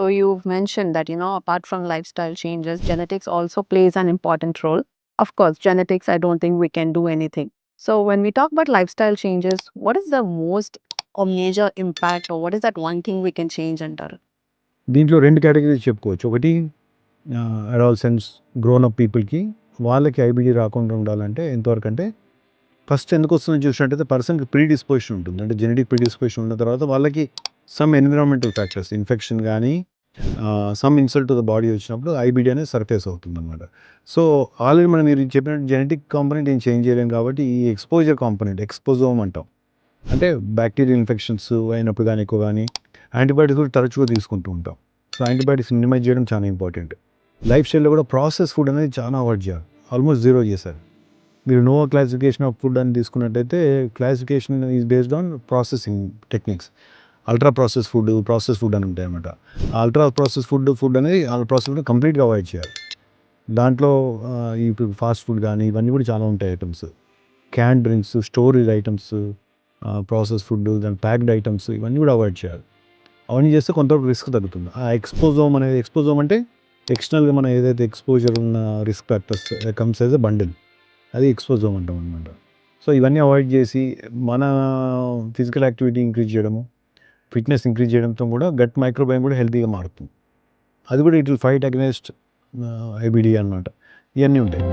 So you've mentioned that, apart from lifestyle changes, genetics also plays an important role. Of course, genetics, I don't think we can do anything. So when we talk about lifestyle changes, what is the most or major impact, or what is that one thing we can change under? దీంట్లో 2 categories చెప్పుకోవచ్చు. ఒకటి adolescents, grown up పీపుల్‌కి వాళ్ళకి IBD రాకుండా ఉండాలంటే ఎంతవరకంటే first ఎందుకొస్తుందో చూసినట్టయితే పర్సన్‌కి predisposition ఉంటుంది. అంటే జెనెటిక్ ప్రీడిస్పోజిషన్ ఉన్న తర్వాత వాళ్ళకి సమ్ ఎన్విరాన్మెంటల్ ఫ్యాక్టర్స్ ఇన్ఫెక్షన్ గానీ some insult to the body వచ్చినప్పుడు ఐబీడీ అనేది సర్ఫేస్ అవుతుందనమాట. సో, ఆల్రెడీ మీరు చెప్పినట్టు జెనెటిక్ కాంపోనెంట్ ఏం చేంజ్ చేయలేం కాబట్టి ఈ ఎక్స్‌పోజర్ కాంపోనెంట్ ఎక్స్‌పోజోమ్ అంటాం. అంటే బ్యాక్టీరియల్ ఇన్ఫెక్షన్స్ అయినప్పుడు గానీ ఎక్కువ గానీ యాంటీబయాటిక్స్ కూడా తరచుగా తీసుకుంటూ ఉంటాం. సో, యాంటీబయాటిక్స్ మినిమైజ్ చేయడం చాలా ఇంపార్టెంట్. లైఫ్ స్టైల్‌లో కూడా ప్రాసెస్ ఫుడ్ అనేది చాలా అవాయిడ్ చేయాలి. ఆల్మోస్ట్ జీరో చేశారు. మీరు నోవా క్లాసిఫికేషన్ ఆఫ్ ఫుడ్ అని తీసుకున్నట్టయితే classification is based on processing techniques. Ultra process food అని ఉంటాయన్నమాట. అల్ట్రా ప్రాసెస్ ఫుడ్ అనేది ప్రాసెస్ ఫుడ్ కంప్లీట్‌గా అవాయిడ్ చేయాలి. దాంట్లో ఇప్పుడు ఫాస్ట్ ఫుడ్ కానీ ఇవన్నీ కూడా చాలా ఉంటాయి items. Canned drinks, storage items, process food, దాని ప్యాక్డ్ ఐటమ్స్ ఇవన్నీ కూడా అవాయిడ్ చేయాలి. అవన్నీ చేస్తే కొంతవరకు రిస్క్ తగ్గుతుంది. ఆ ఎక్స్పోజోమ్ అంటే ఎక్స్టర్నల్‌గా మనం ఏదైతే ఎక్స్‌పోజర్ ఉన్న risk factors comes as a bundle. అది ఎక్స్పోజోమ్ అంటాం అనమాట. సో, ఇవన్నీ అవాయిడ్ చేసి మన ఫిజికల్ యాక్టివిటీ ఇంక్రీజ్ చేయడము, ఫిట్‌నెస్ ఇంక్రీజ్ చేయడంతో కూడా గట్ మైక్రోబయోమ్ కూడా హెల్తీగా మారుతుంది. అది కూడా it will fight against IBD అనమాట. ఇవన్నీ ఉంటాయి.